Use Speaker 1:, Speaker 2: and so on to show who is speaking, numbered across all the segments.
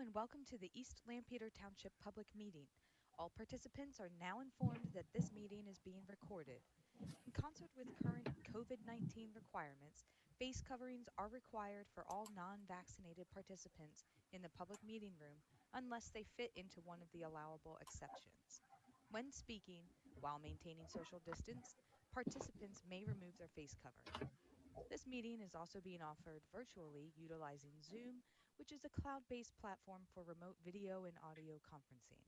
Speaker 1: and welcome to the East Lampeter Township Public Meeting. All participants are now informed that this meeting is being recorded. In concert with current COVID-19 requirements, face coverings are required for all non-vaccinated participants in the public meeting room unless they fit into one of the allowable exceptions. When speaking, while maintaining social distance, participants may remove their face covering. This meeting is also being offered virtually utilizing Zoom, which is a cloud-based platform for remote video and audio conferencing.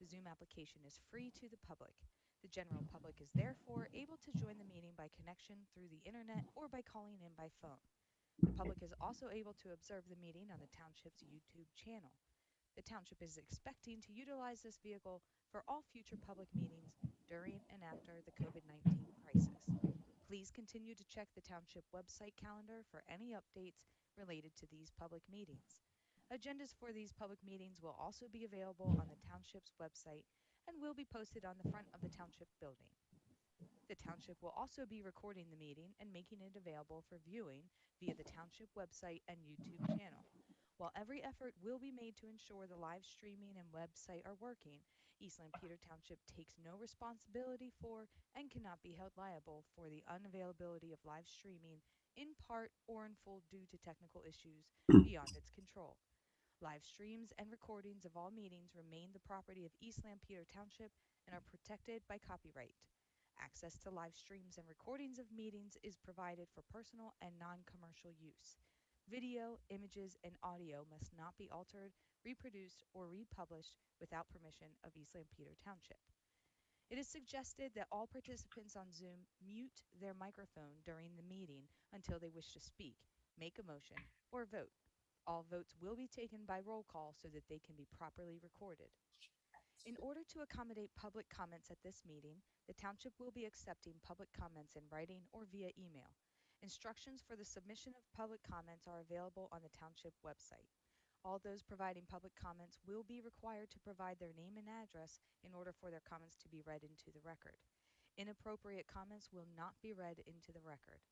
Speaker 1: The Zoom application is free to the public. The general public is therefore able to join the meeting by connection through the internet or by calling in by phone. The public is also able to observe the meeting on the Township's YouTube channel. The Township is expecting to utilize this vehicle for all future public meetings during and after the COVID-19 crisis. Please continue to check the Township website calendar for any updates related to these public meetings. Agendas for these public meetings will also be available on the Township's website and will be posted on the front of the Township building. The Township will also be recording the meeting and making it available for viewing via the Township website and YouTube channel. While every effort will be made to ensure the live streaming and website are working, East Lampeter Township takes no responsibility for and cannot be held liable for the unavailability of live streaming in part or in full due to technical issues beyond its control. Live streams and recordings of all meetings remain the property of East Lampeter Township and are protected by copyright. Access to live streams and recordings of meetings is provided for personal and non-commercial use. Video, images, and audio must not be altered, reproduced, or republished without permission of East Lampeter Township. It is suggested that all participants on Zoom mute their microphone during the meeting until they wish to speak, make a motion, or vote. All votes will be taken by roll call so that they can be properly recorded. In order to accommodate public comments at this meeting, the Township will be accepting public comments in writing or via email. Instructions for the submission of public comments are available on the Township website. All those providing public comments will be required to provide their name and address in order for their comments to be read into the record. Inappropriate comments will not be read into the record.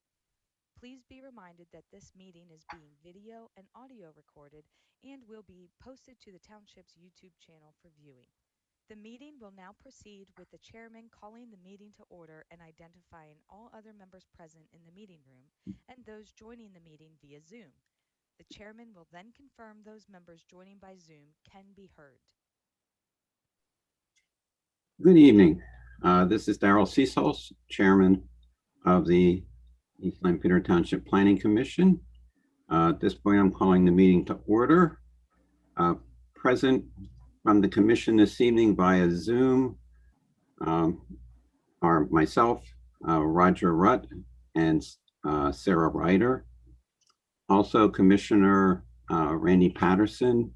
Speaker 1: Please be reminded that this meeting is being video and audio recorded and will be posted to the Township's YouTube channel for viewing. The meeting will now proceed with the chairman calling the meeting to order and identifying all other members present in the meeting room and those joining the meeting via Zoom. The chairman will then confirm those members joining by Zoom can be heard.
Speaker 2: Good evening. This is Darrell Seesos, chairman of the East Lampeter Township Planning Commission. At this point, I'm calling the meeting to order. Present from the commission this evening via Zoom are myself, Roger Rutt, and Sarah Ryder. Also, Commissioner Randy Patterson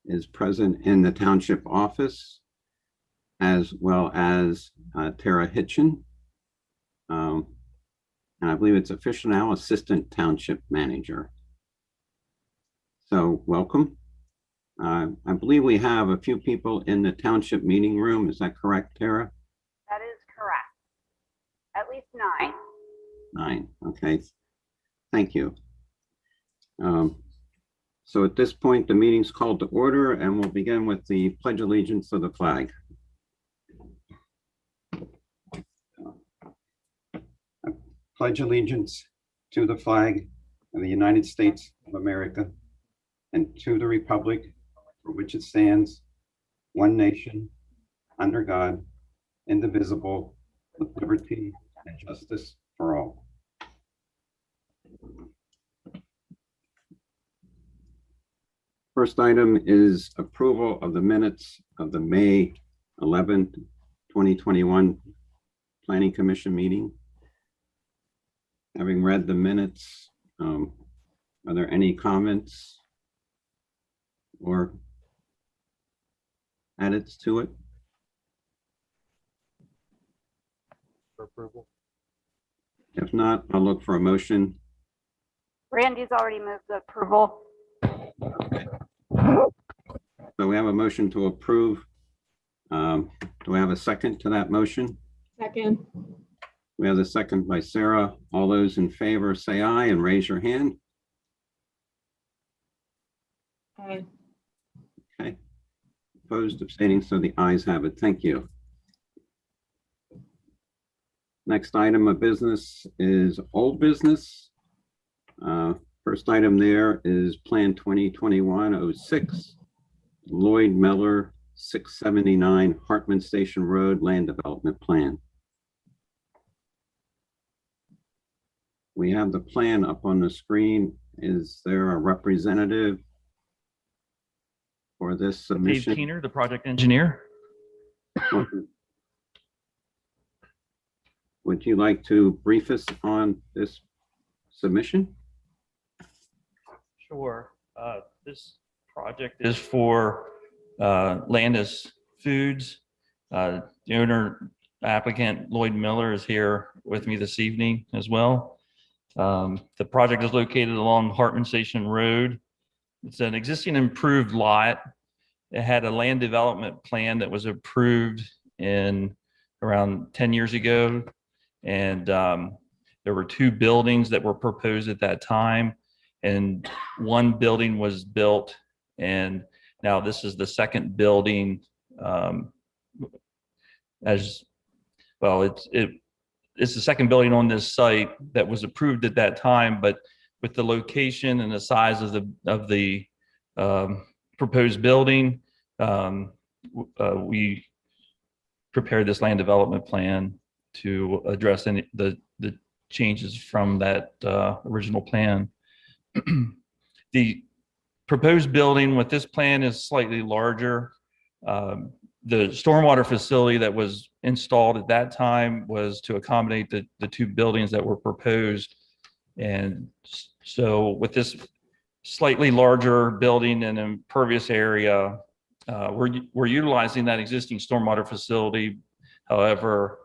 Speaker 2: is present in the township office, as well as Tara Hitchen. And I believe it's official now, Assistant Township Manager. So welcome. I believe we have a few people in the township meeting room. Is that correct, Tara?
Speaker 3: That is correct. At least 9.
Speaker 2: 9, okay. Thank you. So at this point, the meeting's called to order and we'll begin with the Pledge of Allegiance to the flag. I pledge allegiance to the flag of the United States of America and to the republic for which it stands, one nation, under God, indivisible, with liberty and justice for all. First item is approval of the minutes of the May 11th, 2021 Planning Commission meeting. Having read the minutes, are there any comments or edits to it?
Speaker 4: For approval.
Speaker 2: If not, I'll look for a motion.
Speaker 3: Randy's already moved the approval.
Speaker 2: So we have a motion to approve. Do we have a second to that motion?
Speaker 5: Second.
Speaker 2: We have a second by Sarah. All those in favor say aye and raise your hand.
Speaker 5: Aye.
Speaker 2: Opposed, abstaining, so the ayes have it. Thank you. Next item of business is old business. First item there is Plan 2021-06, Lloyd Miller, 679 Hartman Station Road Land Development Plan. We have the plan up on the screen. Is there a representative for this
Speaker 5: Dave
Speaker 2: submission?
Speaker 5: Keener, the project engineer.
Speaker 2: Would you like to brief us on this submission?
Speaker 5: Sure. This project is for Landis Foods. The owner applicant Lloyd Miller is here with me this evening as well. The project is located along Hartman Station Road. It's an existing improved lot. It had a land development plan that was approved in around 10 years ago. And there were 2 buildings that were proposed at that time. And 1 building was built. And now this is the 2nd building as well. It's the 2nd building on this site that was approved at that time, but with the location and the size of the proposed building, we prepared this land development plan to address the changes from that original plan. The proposed building with this plan is slightly larger. The stormwater facility that was installed at that time was to accommodate the 2 buildings that were proposed. And so with this slightly larger building and impervious area, we're utilizing that existing stormwater facility. However,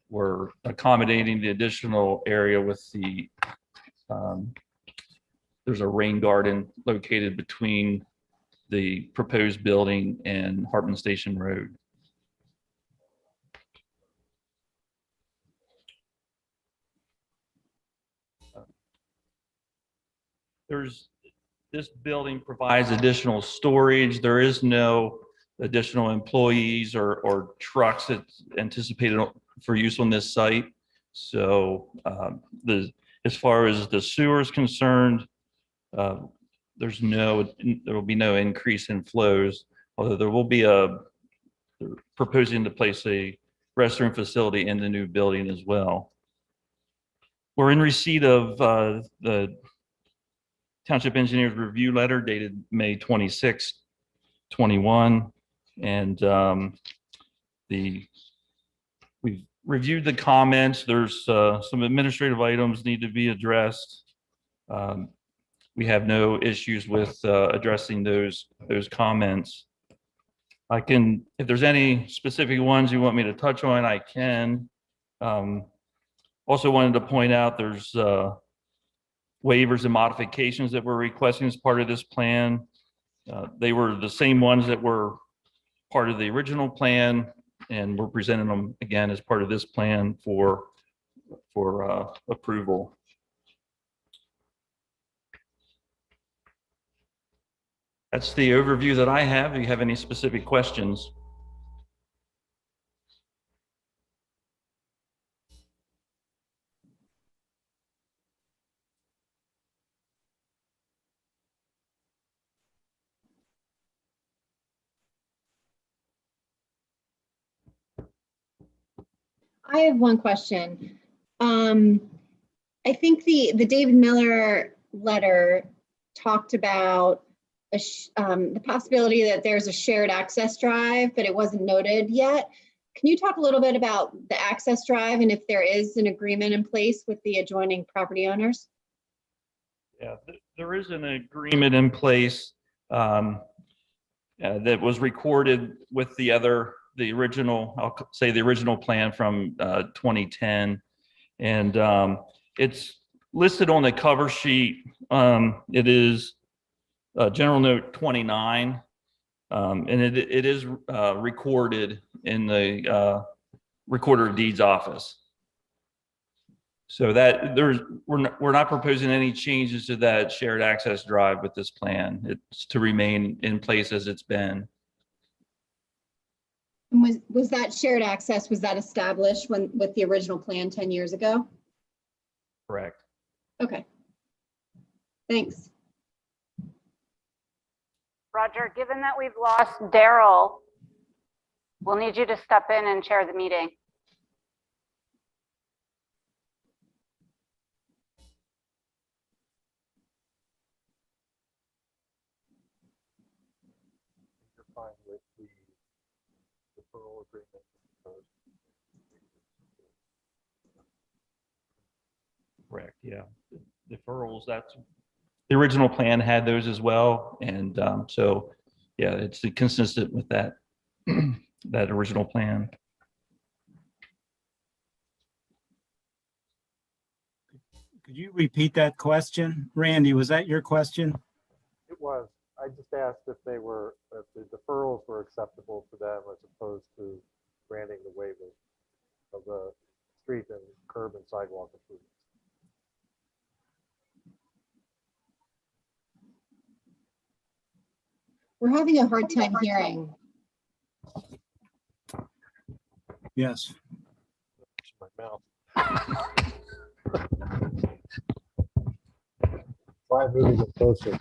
Speaker 5: we're accommodating the additional area with the, there's a rain garden located between the proposed building and Hartman Station Road. This building provides additional storage. There is no additional employees or trucks that's anticipated for use on this site. So as far as the sewer is concerned, there will be no increase in flows, although there will be proposing to place a restroom facility in the new building as well. We're in receipt of the Township Engineer's review letter dated May 26, 21. And we've reviewed the comments. There's some administrative items need to be addressed. We have no issues with addressing those comments. I can, if there's any specific ones you want me to touch on, I can. Also wanted to point out there's waivers and modifications that we're requesting as part of this plan. They were the same ones that were part of the original plan, and we're presenting them again as part of this plan for approval. That's the overview that I have. If you have any specific questions.
Speaker 6: I have one question. I think the David Miller letter talked about the possibility that there's a shared access drive, but it wasn't noted yet. Can you talk a little bit about the access drive and if there is an agreement in place with the adjoining property owners?
Speaker 5: Yeah, there is an agreement in place that was recorded with the original, I'll say the original plan from 2010. And it's listed on the cover sheet. It is General Note 29, and it is recorded in the Recorder of Deeds office. So that we're not proposing any changes to that shared access drive with this plan. It's to remain in place as it's been.
Speaker 6: And was that shared access, was that established with the original plan 10 years ago?
Speaker 5: Correct.
Speaker 6: Okay. Thanks.
Speaker 3: Roger, given that we've lost Daryl, we'll need you to step in and chair the meeting.
Speaker 4: You're fine with the deferral agreement.
Speaker 5: Correct, yeah. Deferrals, that's, the original plan had those as well. And so, yeah, it's consistent with that, that original plan.
Speaker 7: Could you repeat that question? Randy, was that your question?
Speaker 4: It was, I just asked if they were, if the deferrals were acceptable to them as opposed to granting the waiver of the street and curb and sidewalk improvements.
Speaker 6: We're having a hard time hearing.
Speaker 7: Yes.
Speaker 4: My mouth. Try moving it closer.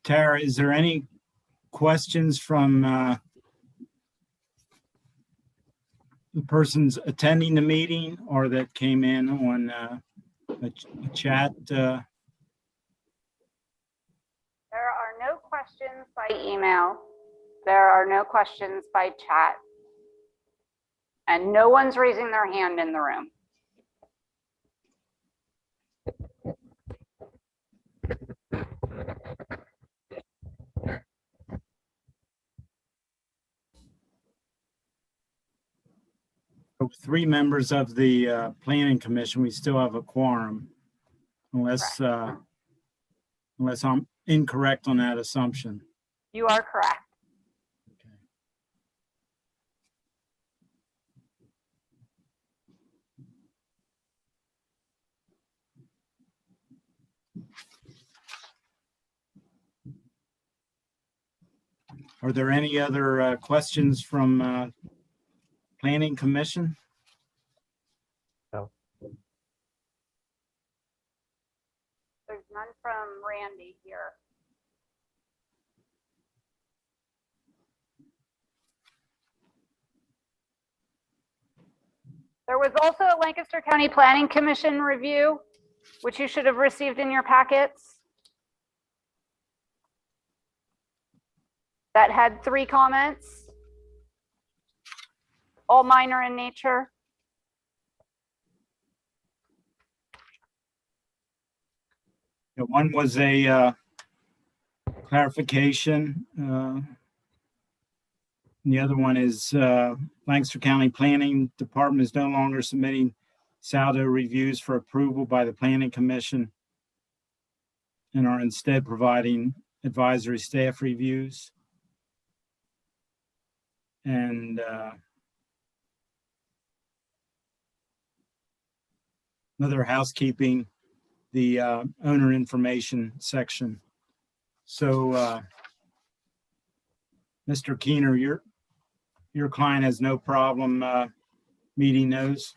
Speaker 7: Tara, is there any questions from the persons attending the meeting or that came in on a chat?
Speaker 3: There are no questions by email. There are no questions by chat. And no one's raising their hand in the room.
Speaker 7: Three members of the planning commission, we still have a quorum unless unless I'm incorrect on that assumption.
Speaker 3: You are correct.
Speaker 7: Okay. Are there any other questions from planning commission?
Speaker 4: No.
Speaker 3: There's none from Randy here. There was also a Lancaster County Planning Commission review, which you should have received in your packets. That had 3 comments, all minor in nature.
Speaker 7: One was a clarification. And the other one is Lancaster County Planning Department is no longer submitting SALDO reviews for approval by the Planning Commission and are instead providing advisory staff reviews. And another housekeeping, the owner information section. So, Mr. Keener, your client has no problem meeting those?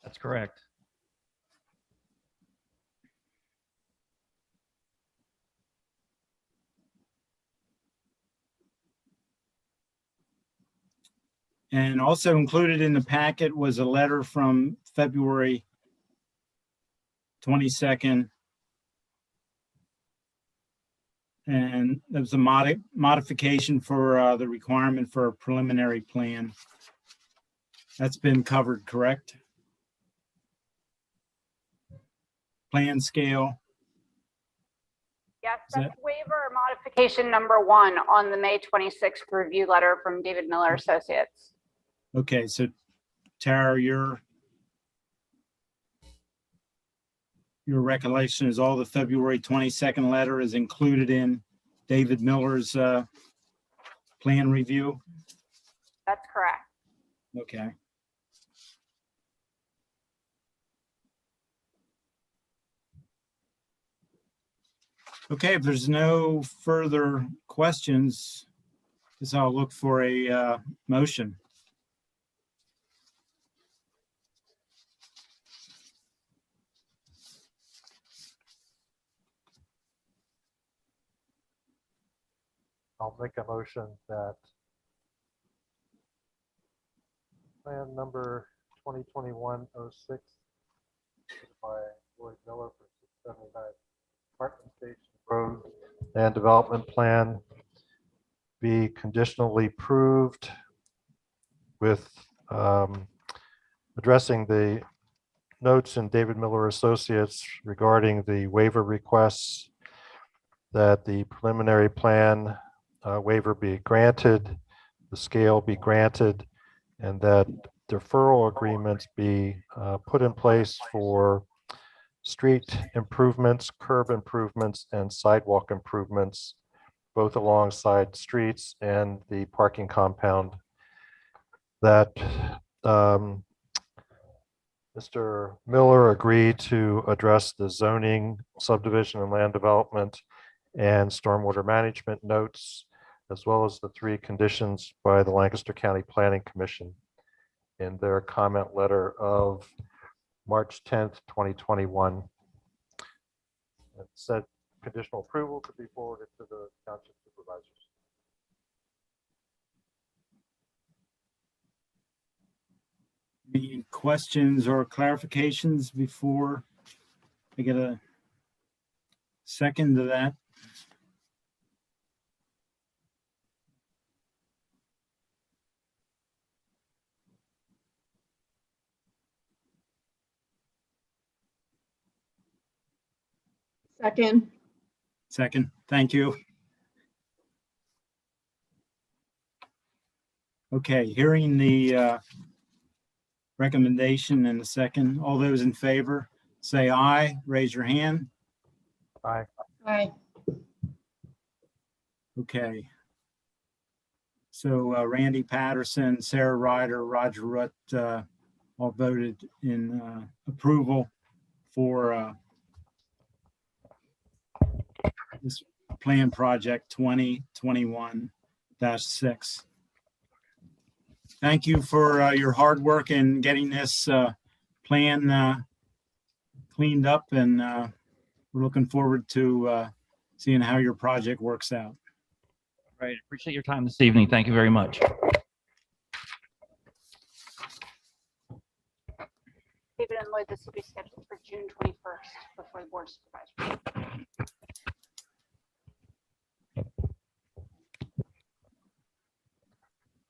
Speaker 5: That's correct.
Speaker 7: And also included in the packet was a letter from February 22nd. And there was a modification for the requirement for a preliminary plan. That's been covered, correct? Plan scale.
Speaker 3: Yes, that's waiver modification number 1 on the May 26th review letter from David Miller Associates.
Speaker 7: Okay, so Tara, your recollection is all the February 22nd letter is included in David Miller's plan review?
Speaker 3: That's correct.
Speaker 7: Okay. Okay, if there's no further questions, guess I'll look for a motion.
Speaker 4: I'll make a motion that plan number 2021-06 by Lloyd Miller for 679 Parkman Station Road and development plan be conditionally approved with addressing the notes in David Miller Associates regarding the waiver requests, that the preliminary plan waiver be granted, the scale be granted, and that deferral agreements be put in place for street improvements, curb improvements, and sidewalk improvements, both alongside streets and the parking compound. That Mr. Miller agreed to address the zoning, subdivision, and land development and stormwater management notes, as well as the 3 conditions by the Lancaster County Planning Commission in their comment letter of March 10th, 2021. It said conditional approval to be forwarded to the township supervisors.
Speaker 7: Any questions or clarifications before I get a second to that?
Speaker 6: Second.
Speaker 7: Second, thank you. Okay, hearing the recommendation and the second, all those in favor, say aye, raise your hand.
Speaker 4: Aye.
Speaker 6: Aye.
Speaker 7: Okay. So Randy Patterson, Sarah Ryder, Roger Rutt all voted in approval for this plan project 2021-6. Thank you for your hard work in getting this plan cleaned up, and we're looking forward to seeing how your project works out.
Speaker 5: Right. Appreciate your time this evening. Thank you very much.
Speaker 3: David and Lloyd, this will be scheduled for June 21st before the board of supervisors.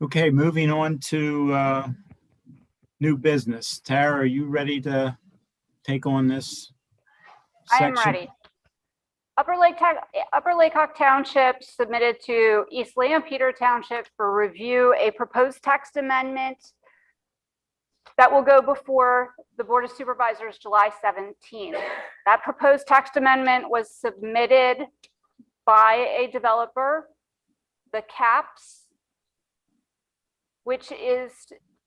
Speaker 7: Okay, moving on to new business. Tara, are you ready to take on this
Speaker 3: I am
Speaker 7: section?
Speaker 3: ready. Upper Lake Hawk Township submitted to East Lancaster Township for review a proposed text amendment that will go before the Board of Supervisors July 17th. That proposed text amendment was submitted by a developer, the CAPS, which is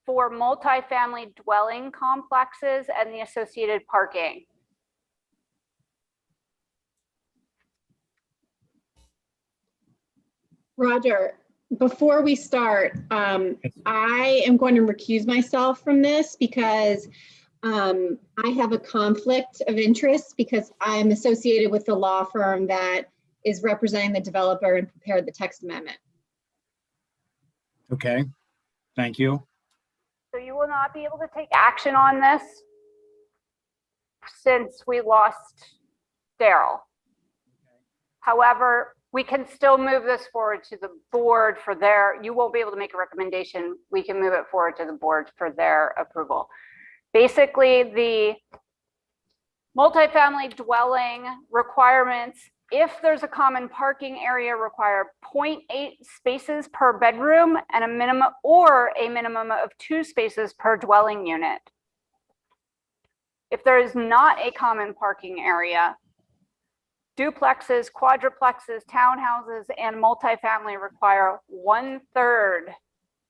Speaker 3: for multifamily dwelling complexes and the associated parking.
Speaker 6: Roger, before we start, I am going to recuse myself from this because I have a conflict of interest because I'm associated with the law firm that is representing the developer and prepared the text amendment.
Speaker 7: Okay, thank you.
Speaker 3: So you will not be able to take action on this since we lost Daryl. However, we can still move this forward to the board for their, you won't be able to make a recommendation. We can move it forward to the board for their approval. Basically, the multifamily dwelling requirements, if there's a common parking area, require 0.8 spaces per bedroom and a minimum of 2 spaces per dwelling unit. If there is not a common parking area, duplexes, quadruplexes, townhouses, and multifamily require 1/3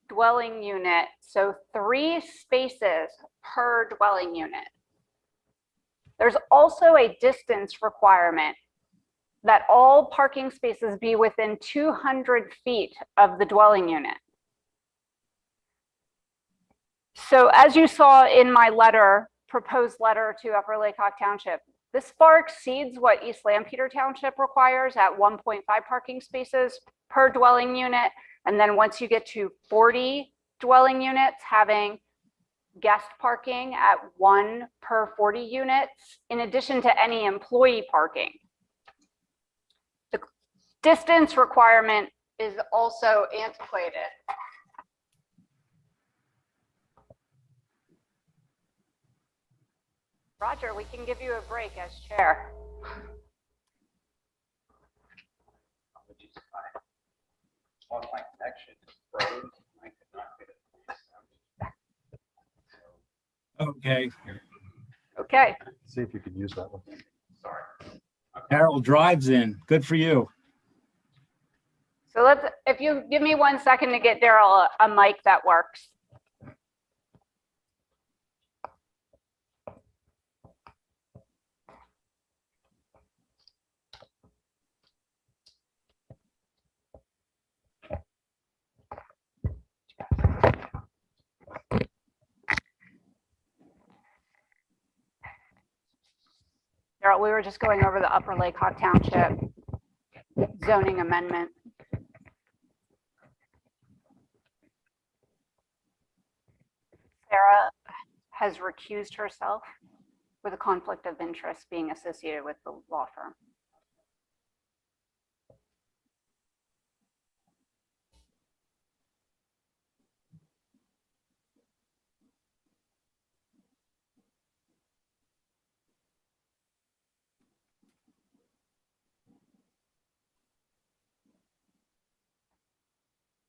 Speaker 3: dwelling unit, so 3 spaces per dwelling unit. There's also a distance requirement. that all parking spaces be within 200 feet of the dwelling unit. So as you saw in my letter, proposed letter to Upper Lake Hawk Township, this far exceeds what East Lampeter Township requires at 1.5 parking spaces per dwelling unit. And then once you get to 40 dwelling units, having guest parking at 1 per 40 units, in addition to any employee parking. The distance requirement is also antiquated. Roger, we can give you a break as chair.
Speaker 2: On my connection froze. I could not get it. Okay.
Speaker 3: Okay.
Speaker 4: See if you could use that one.
Speaker 2: Sorry.
Speaker 7: Carol drives in. Good for you.
Speaker 3: So let's, if you give me 1 second to get Daryl a mic that works. Daryl, we were just going over the Upper Lake Hawk Township zoning amendment. Sarah has recused herself with a conflict of interest being associated with the law firm.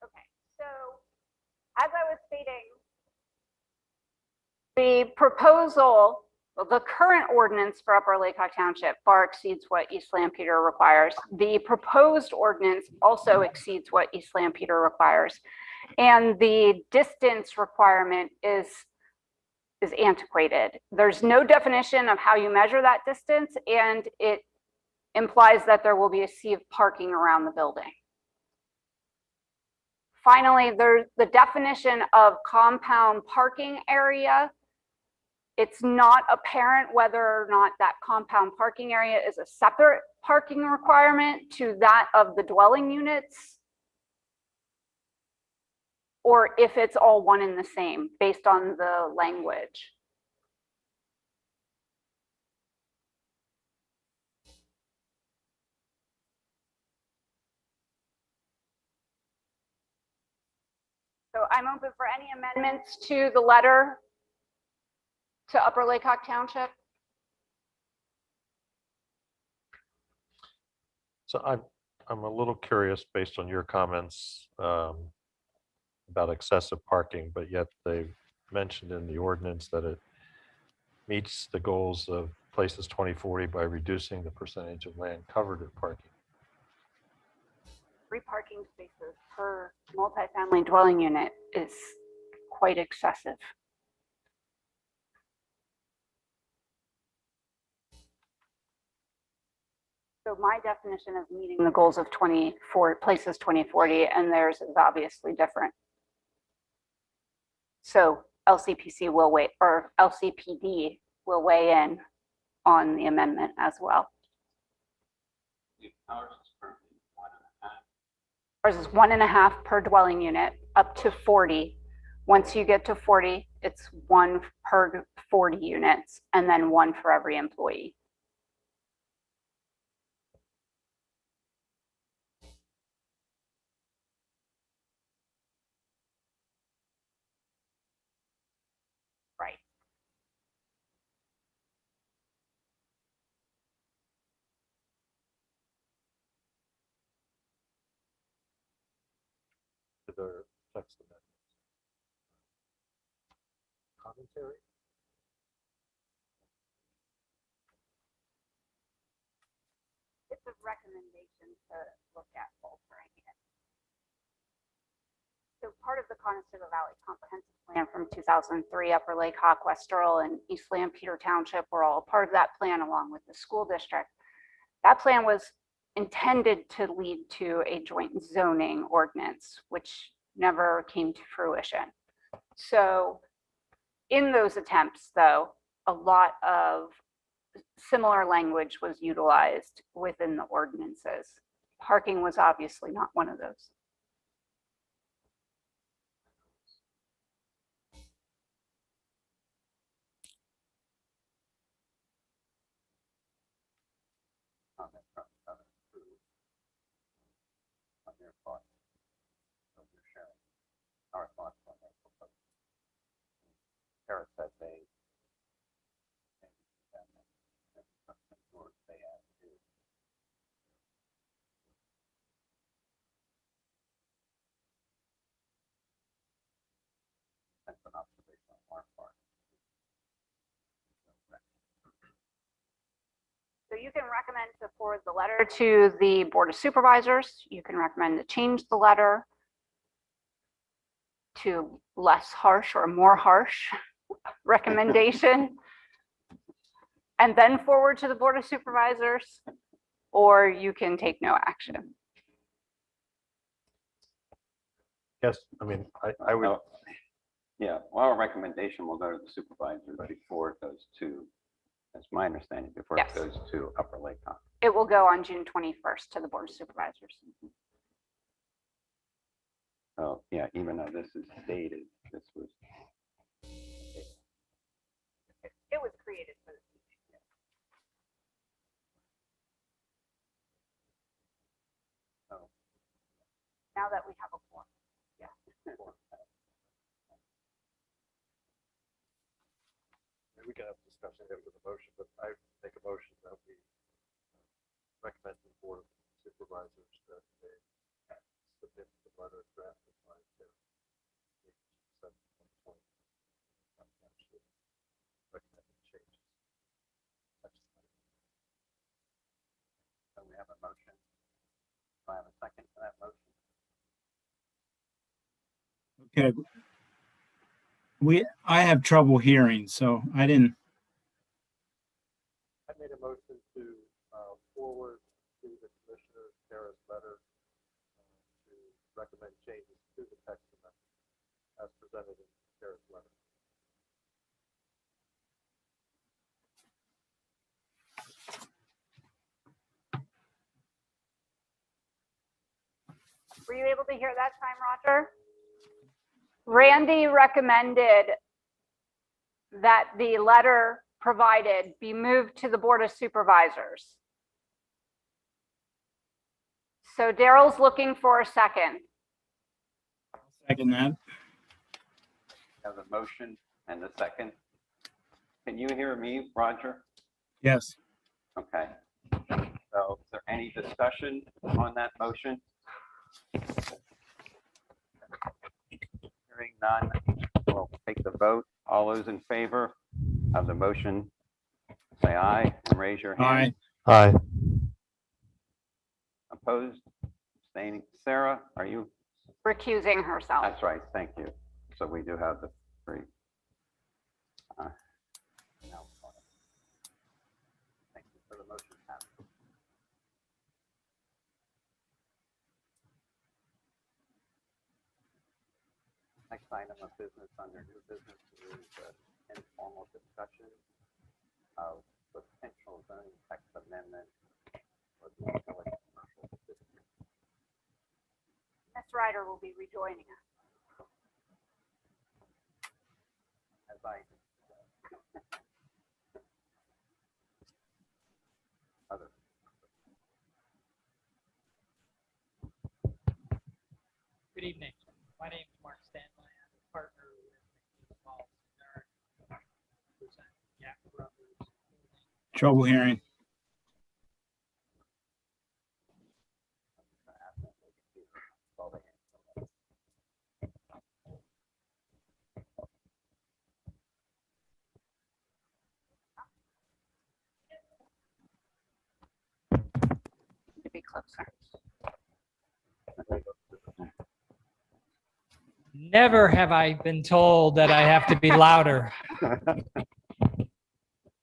Speaker 3: Okay, so as I was stating, the proposal, the current ordinance for Upper Lake Hawk Township far exceeds what East Lampeter requires. The proposed ordinance also exceeds what East Lampeter requires. And the distance requirement is antiquated. There's no definition of how you measure that distance, and it implies that there will be a sea of parking around the building. Finally, there's the definition of compound parking area. It's not apparent whether or not that compound parking area is a separate parking requirement to that of the dwelling units, or if it's all one and the same based on the language. So I'm open for any amendments to the letter to Upper Lake Hawk Township.
Speaker 4: So I'm a little curious based on your comments about excessive parking, but yet they've mentioned in the ordinance that it meets the goals of Places 2040 by reducing the percentage of land covered with parking.
Speaker 3: 3 parking spaces per multifamily dwelling unit is quite excessive. So my definition of meeting the goals of Places 2040 and theirs is obviously different. So LCPC will weigh, or LCPD will weigh in on the amendment as well. Ours is 1.5 per dwelling unit up to 40. Once you get to 40, it's 1 per 40 units and then 1 for every employee. Right.
Speaker 4: To their text amendments. Commentary?
Speaker 3: It's a recommendation to look at altering it. So part of the Conestoga Valley Comprehensive Plan from 2003, Upper Lake Hawk, West Earl, and East Lampeter Township were all part of that plan along with the school district. That plan was intended to lead to a joint zoning ordinance, which never came to fruition. So in those attempts, though, a lot of similar language was utilized within the ordinances. Parking was obviously not one of those.
Speaker 2: On their thoughts, so they're sharing our thoughts on their proposal. Sarah said they that's an observation on our part.
Speaker 3: So you can recommend to forward the letter to the Board of Supervisors. You can recommend to change the letter to less harsh or more harsh recommendation, and then forward to the Board of Supervisors, or you can take no action.
Speaker 4: Yes, I mean, I would,
Speaker 2: Yeah, well, our recommendation will go to the supervisor before it goes to, that's my understanding, before it
Speaker 3: Yes.
Speaker 2: goes to Upper Lake High.
Speaker 3: It will go on June 21st to the Board of Supervisors.
Speaker 2: So, yeah, even though this is dated, this was.
Speaker 3: It was created for this meeting.
Speaker 2: So,
Speaker 3: Now that we have a form. Yeah.
Speaker 4: we can have a discussion after the motion, but I make a motion that we recommend to the Board of Supervisors that they submit the letter drafted by their recommended changes.
Speaker 2: so we have a motion. Do I have a second for that motion?
Speaker 7: Okay. I have trouble hearing, so I didn't.
Speaker 4: I made a motion to forward to the Commissioner Sarah's letter to recommend changes to the text amendment as presented in Sarah's letter.
Speaker 3: Were you able to hear that time, Roger? Randy recommended that the letter provided be moved to the Board of Supervisors. So Daryl's looking for a second.
Speaker 7: Second that.
Speaker 2: Have a motion and a second. Can you hear me, Roger?
Speaker 7: Yes.
Speaker 2: Okay. So is there any discussion on that motion? Hearing none, we'll take the vote. All those in favor of the motion, say aye and raise your hand.
Speaker 7: Aye.
Speaker 4: Aye.
Speaker 2: Opposed? Abstaining? Sarah, are you?
Speaker 3: Recusing herself.
Speaker 2: That's right, thank you. So we do have the three. No. Thank you for the motion. Next item of business under new business is informal discussion of potential zoning text amendment for the village commercial district.
Speaker 3: Ms. Ryder will be rejoining us.
Speaker 2: As I other.
Speaker 8: Good evening. My name is Mark Stanley. I'm a partner with Small Jack Brothers.
Speaker 7: Trouble hearing.
Speaker 3: Be closer.
Speaker 8: Never have I been told that I have to be louder.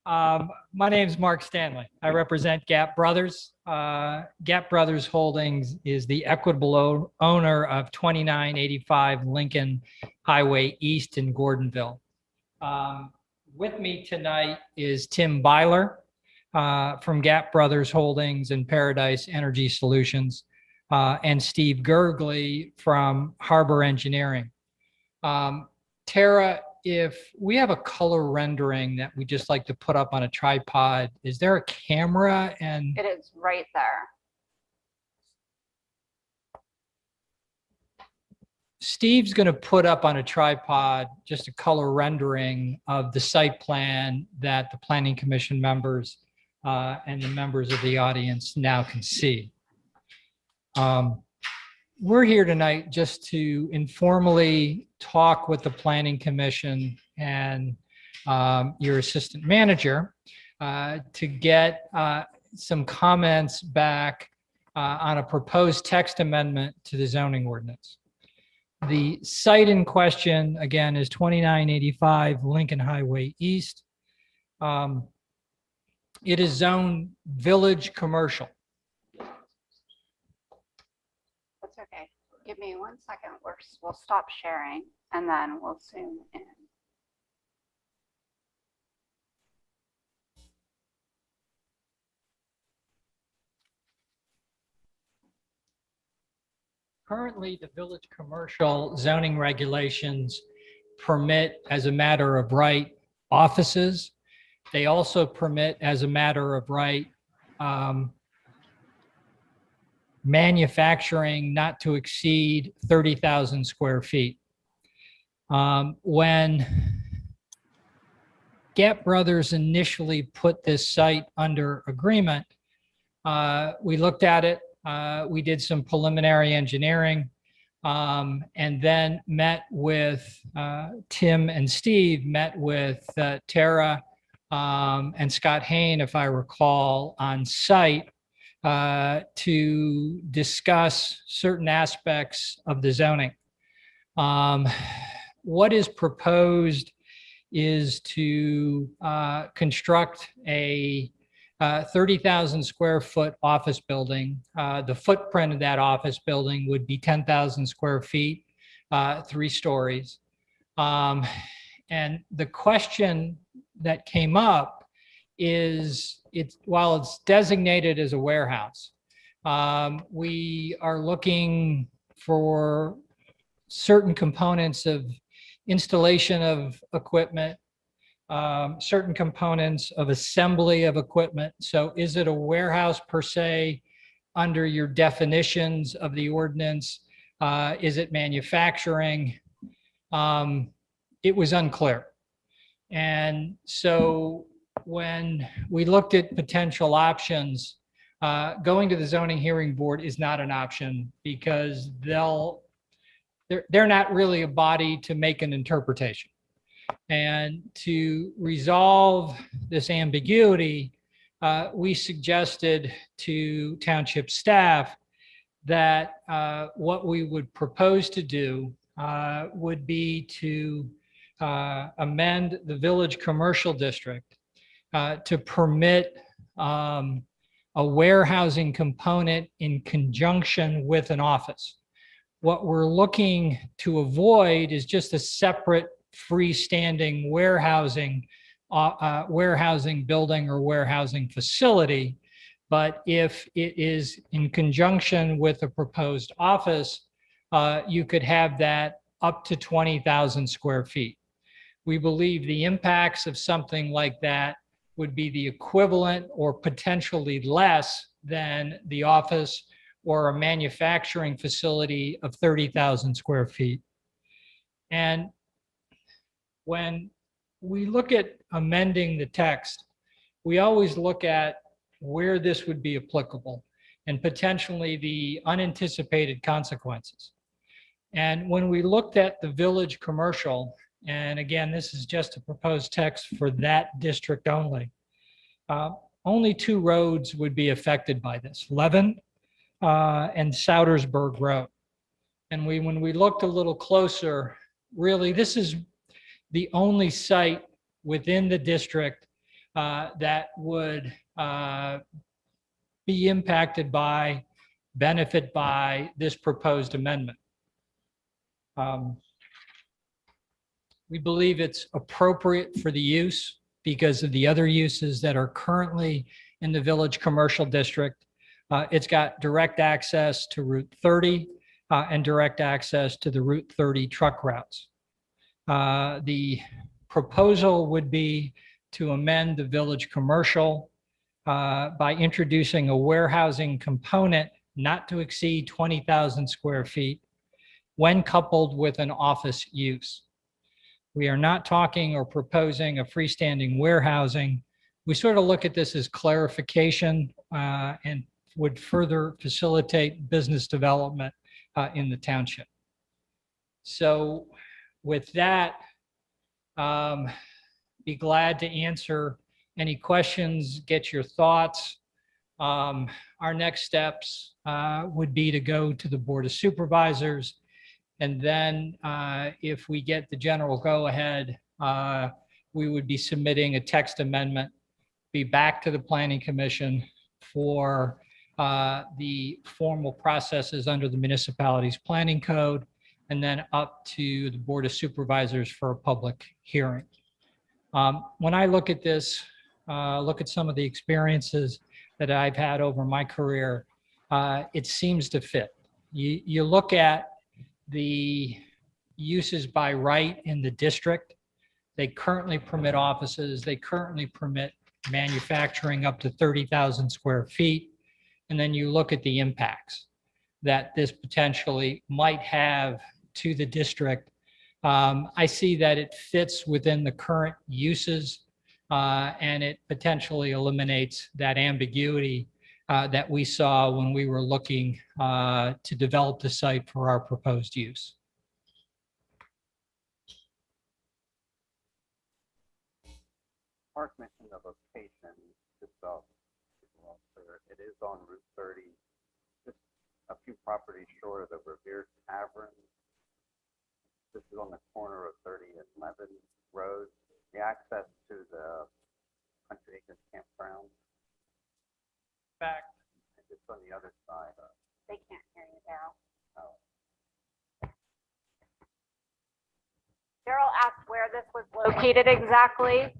Speaker 8: My name is Mark Stanley. I represent Gap Brothers. Gap Brothers Holdings is the equitable owner of 2985 Lincoln Highway East in Gordonville. With me tonight is Tim Byler from Gap Brothers Holdings and Paradise Energy Solutions, and Steve Gergley from Harbor Engineering. Tara, if we have a color rendering that we just like to put up on a tripod, is there a camera? And
Speaker 3: It is right there.
Speaker 8: Steve's going to put up on a tripod just a color rendering of the site plan that the Planning Commission members and the members of the audience now can see. We're here tonight just to informally talk with the Planning Commission and your assistant manager to get some comments back on a proposed text amendment to the zoning ordinance. The site in question, again, is 2985 Lincoln Highway East. It is zoned village commercial.
Speaker 3: That's okay. Give me 1 second. We'll stop sharing and then we'll zoom in.
Speaker 8: Currently, the village commercial zoning regulations permit as a matter of right offices. They also permit as a matter of right manufacturing not to exceed 30,000 square feet. When Gap Brothers initially put this site under agreement, we looked at it. We did some preliminary engineering and then met with Tim and Steve, met with Tara and Scott Hain, if I recall, on site to discuss certain aspects of the zoning. What is proposed is to construct a 30,000 square foot office building. The footprint of that office building would be 10,000 square feet, 3 stories. And the question that came up is, while it's designated as a warehouse, we are looking for certain components of installation of equipment, certain components of assembly of equipment. So is it a warehouse per se under your definitions of the ordinance? Is it manufacturing? It was unclear. And so when we looked at potential options, going to the zoning hearing board is not an option because they're not really a body to make an interpretation. And to resolve this ambiguity, we suggested to township staff that what we would propose to do would be to amend the village commercial district to permit a warehousing component in conjunction with an office. What we're looking to avoid is just a separate freestanding warehousing building or warehousing facility. But if it is in conjunction with a proposed office, you could have that up to 20,000 square feet. We believe the impacts of something like that would be the equivalent or potentially less than the office or a manufacturing facility of 30,000 square feet. And when we look at amending the text, we always look at where this would be applicable and potentially the unanticipated consequences. And when we looked at the village commercial, and again, this is just a proposed text for that district only, only 2 roads would be affected by this, Levin and Soudersburg Road. And when we looked a little closer, really, this is the only site within the district that would be impacted by, benefit by this proposed amendment. We believe it's appropriate for the use because of the other uses that are currently in the Village Commercial District. It's got direct access to Route 30 and direct access to the Route 30 truck routes. The proposal would be to amend the Village Commercial by introducing a warehousing component not to exceed 20,000 square feet when coupled with an office use. We are not talking or proposing a freestanding warehousing. We sort of look at this as clarification and would further facilitate business development in the township. So with that, be glad to answer any questions, get your thoughts. Our next steps would be to go to the Board of Supervisors. And then if we get the general go-ahead, we would be submitting a text amendment, be back to the Planning Commission for the formal processes under the municipality's planning code, and then up to the Board of Supervisors for a public hearing. When I look at this, look at some of the experiences that I've had over my career, it seems to fit. You look at the uses by right in the district. They currently permit offices. They currently permit manufacturing up to 30,000 square feet. And then you look at the impacts that this potentially might have to the district. I see that it fits within the current uses and it potentially eliminates that ambiguity that we saw when we were looking to develop the site for our proposed use.
Speaker 2: Mark mentioned the location, just it is on Route 30, just a few properties short of the Revere Tavern. This is on the corner of 30 and 11 Road. The access to the Country Acres Campground.
Speaker 8: Back.
Speaker 2: Just on the other side.
Speaker 3: They can't hear you, Daryl. Daryl asked where this was located exactly.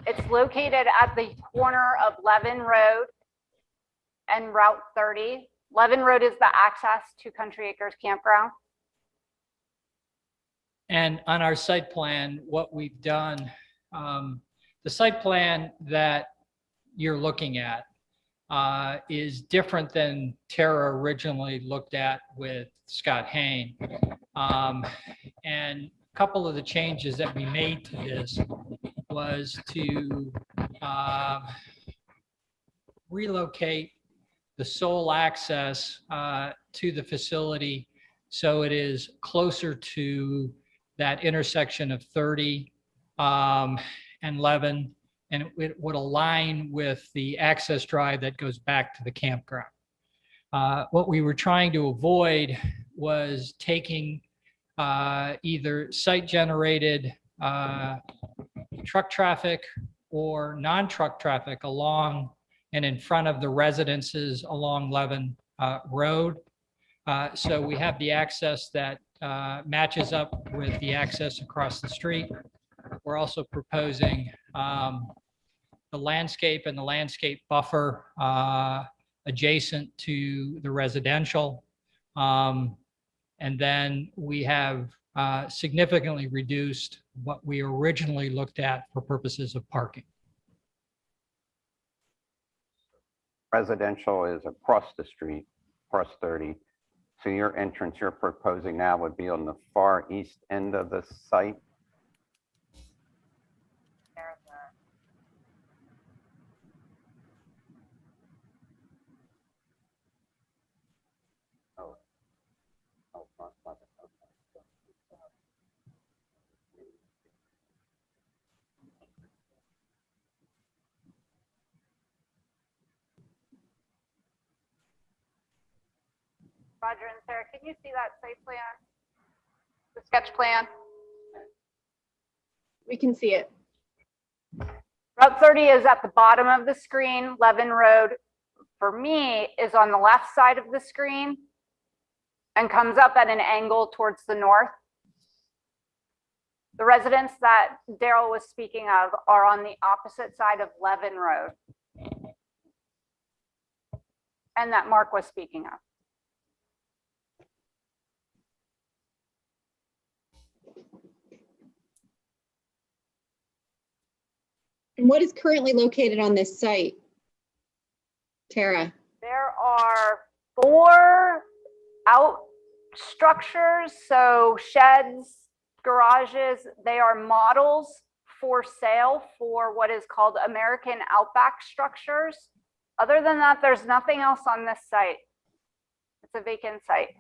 Speaker 3: It's located at the corner of Levin Road and Route 30. Levin Road is the access to Country Acres Campground.
Speaker 8: And on our site plan, what we've done, the site plan that you're looking at is different than Tara originally looked at with Scott Hain. And a couple of the changes that we made to this was to relocate the sole access to the facility so it is closer to that intersection of 30 and 11, and it would align with the access drive that goes back to the campground. What we were trying to avoid was taking either site-generated truck traffic or non-truck traffic along and in front of the residences along Levin Road. So we have the access that matches up with the access across the street. We're also proposing the landscape and the landscape buffer adjacent to the residential. And then we have significantly reduced what we originally looked at for purposes of parking.
Speaker 2: Residential is across the street, across 30. So your entrance you're proposing now would be on the far east end of the site? Oh. Oh, front, okay.
Speaker 3: Roger and Sarah, can you see that site plan? The sketch plan?
Speaker 6: We can see it.
Speaker 3: Route 30 is at the bottom of the screen. Levin Road, for me, is on the left side of the screen and comes up at an angle towards the north. The residents that Daryl was speaking of are on the opposite side of Levin Road and that Mark was speaking of.
Speaker 6: And what is currently located on this site? Tara?
Speaker 3: There are 4 out structures, so sheds, garages. They are models for sale for what is called American Outback structures. Other than that, there's nothing else on this site. It's a vacant site.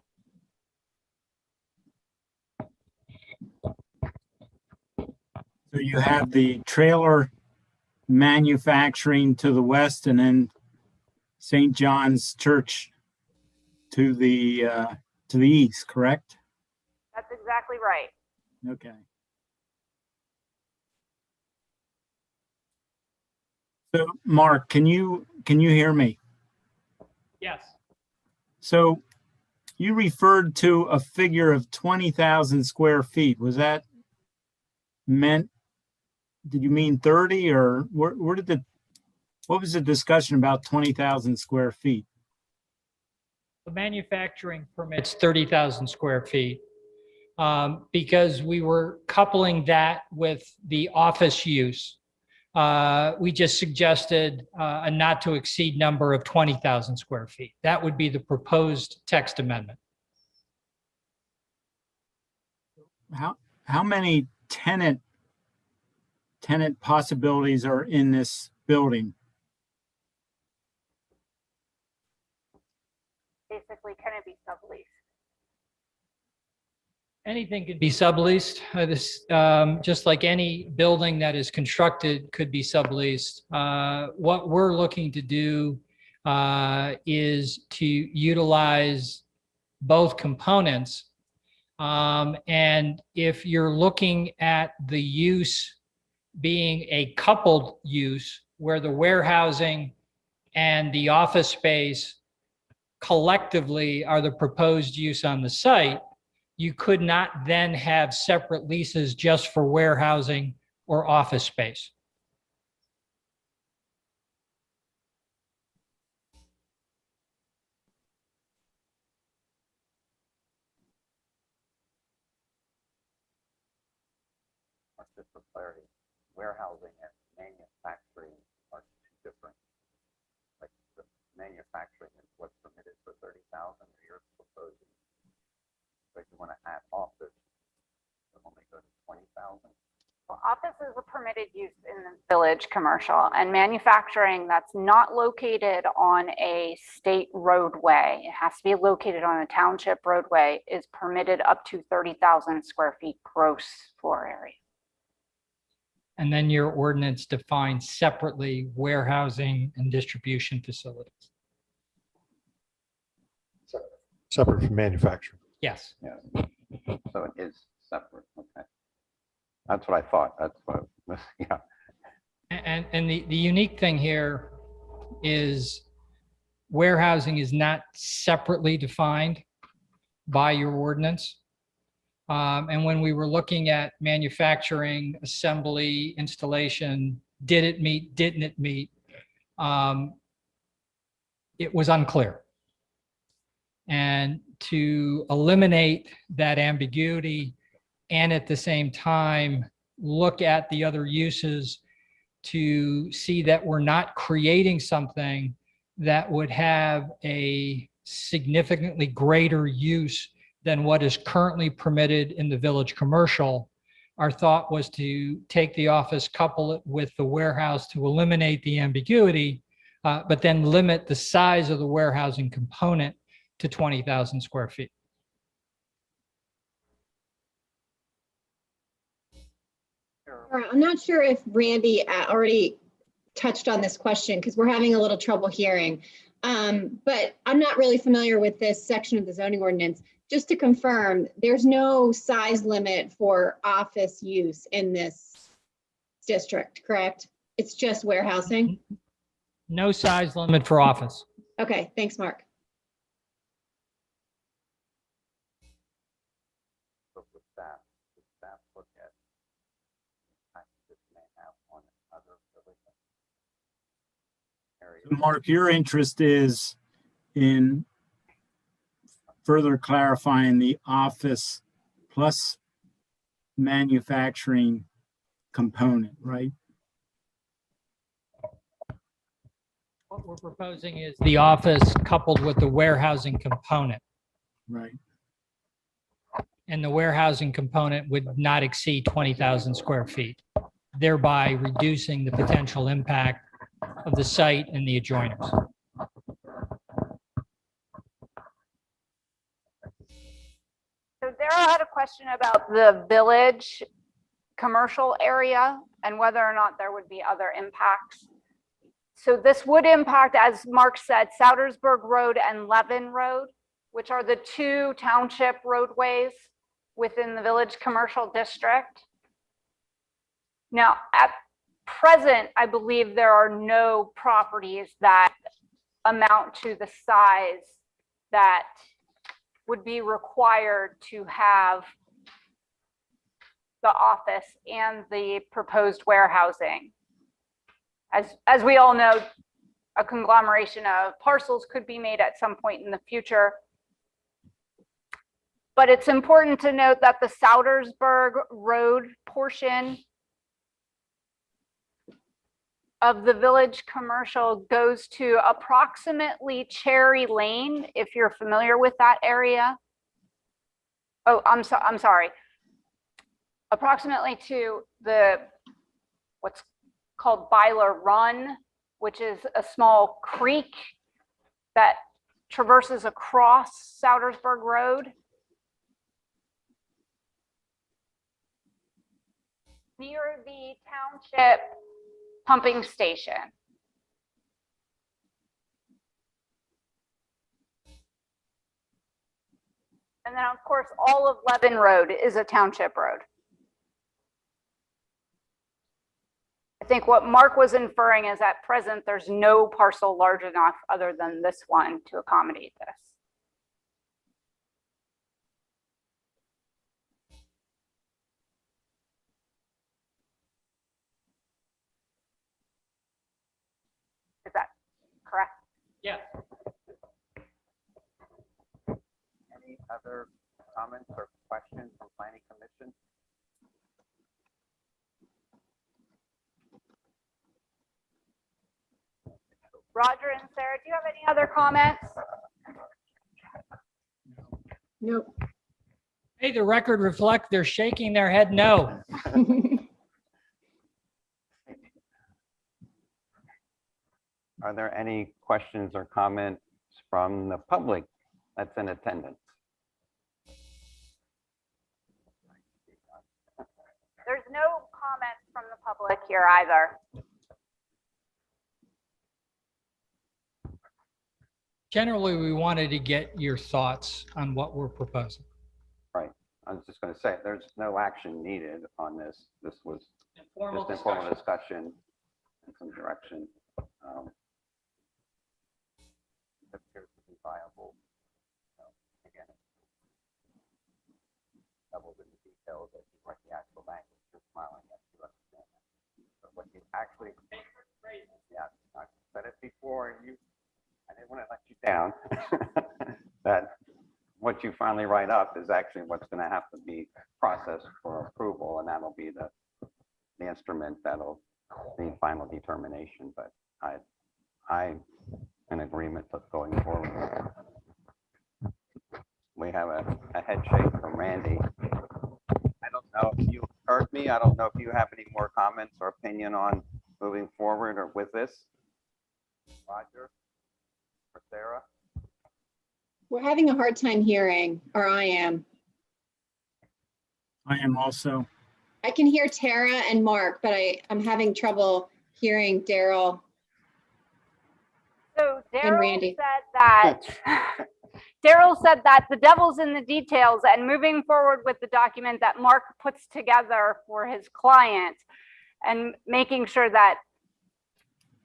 Speaker 7: So you have the trailer manufacturing to the west and then St. John's Church to the east, correct?
Speaker 3: That's exactly right.
Speaker 7: Okay. So Mark, can you hear me?
Speaker 8: Yes.
Speaker 7: So you referred to a figure of 20,000 square feet. Was that meant, did you mean 30 or what was the discussion about 20,000 square feet?
Speaker 8: The manufacturing permits 30,000 square feet because we were coupling that with the office use. We just suggested a not to exceed number of 20,000 square feet. That would be the proposed text amendment.
Speaker 7: How many tenant possibilities are in this building?
Speaker 3: Basically, can it be subleased?
Speaker 8: Anything could be subleased. Just like any building that is constructed could be subleased. What we're looking to do is to utilize both components. And if you're looking at the use being a coupled use where the warehousing and the office space collectively are the proposed use on the site, you could not then have separate leases just for warehousing or office space.
Speaker 2: Just for clarity, warehousing and manufacturing are 2 different. Like the manufacturing is what's permitted for 30,000, or you're proposing. But you want to add office, so only go to 20,000.
Speaker 3: Well, office is a permitted use in the village commercial, and manufacturing that's not located on a state roadway, it has to be located on a township roadway, is permitted up to 30,000 square feet gross floor area.
Speaker 8: And then your ordinance defines separately warehousing and distribution facilities.
Speaker 4: Separate from manufacturing.
Speaker 8: Yes.
Speaker 2: Yeah. So it is separate. Okay. That's what I thought. That's what. Yeah.
Speaker 8: And the unique thing here is warehousing is not separately defined by your ordinance. And when we were looking at manufacturing, assembly, installation, did it meet, didn't it meet? It was unclear. And to eliminate that ambiguity and at the same time, look at the other uses to see that we're not creating something that would have a significantly greater use than what is currently permitted in the village commercial. Our thought was to take the office, couple it with the warehouse to eliminate the ambiguity, but then limit the size of the warehousing component to 20,000 square feet.
Speaker 6: I'm not sure if Randy already touched on this question because we're having a little trouble hearing. But I'm not really familiar with this section of the zoning ordinance. Just to confirm, there's no size limit for office use in this district, correct? It's just warehousing?
Speaker 8: No size limit for office.
Speaker 6: Okay, thanks, Mark.
Speaker 2: Look with staff look at this may have on other areas.
Speaker 7: Mark, your interest is in further clarifying the office plus manufacturing component, right?
Speaker 8: What we're proposing is the office coupled with the warehousing component.
Speaker 7: Right.
Speaker 8: And the warehousing component would not exceed 20,000 square feet, thereby reducing the potential impact of the site and the adjoiners.
Speaker 3: So Daryl had a question about the village commercial area and whether or not there would be other impacts. So this would impact, as Mark said, Soudersburg Road and Levin Road, which are the two township roadways within the village commercial district. Now, at present, I believe there are no properties that amount to the size that would be required to have the office and the proposed warehousing. As we all know, a conglomeration of parcels could be made at some point in the future. But it's important to note that the Soudersburg Road portion of the village commercial goes to approximately Cherry Lane, if you're familiar with that area. Oh, I'm sorry. Approximately to the what's called Byler Run, which is a small creek that traverses across Soudersburg Road. Near the township pumping station. And then, of course, all of Levin Road is a township road. I think what Mark was inferring is at present, there's no parcel large enough other than this one to accommodate this. Is that correct?
Speaker 8: Yeah.
Speaker 2: Any other comments or questions from Planning Commission?
Speaker 3: Roger and Sarah, do you have any other comments?
Speaker 6: Nope.
Speaker 8: Hey, the record reflect they're shaking their head no.
Speaker 2: Are there any questions or comments from the public that's in attendance?
Speaker 3: There's no comments from the public here either.
Speaker 8: Generally, we wanted to get your thoughts on what we're proposing.
Speaker 2: Right. I was just going to say, there's no action needed on this. This was
Speaker 8: Informal
Speaker 2: just informal discussion and some direction. It appears to be viable. Again, double in the details as you write the actual language. You're smiling at you understand that. But what you actually, yeah, I said it before, and I didn't want to let you down. That what you finally write up is actually what's going to have to be processed for approval, and that'll be the instrument that'll be final determination. But I in agreement with going forward. We have a head shake from Randy. I don't know if you heard me. I don't know if you have any more comments or opinion on moving forward or with this. Roger or Sarah?
Speaker 6: We're having a hard time hearing, or I am.
Speaker 7: I am also.
Speaker 6: I can hear Tara and Mark, but I'm having trouble hearing Daryl.
Speaker 3: So
Speaker 6: And Randy.
Speaker 3: Daryl said that the devil's in the details, and moving forward with the document that Mark puts together for his client and making sure that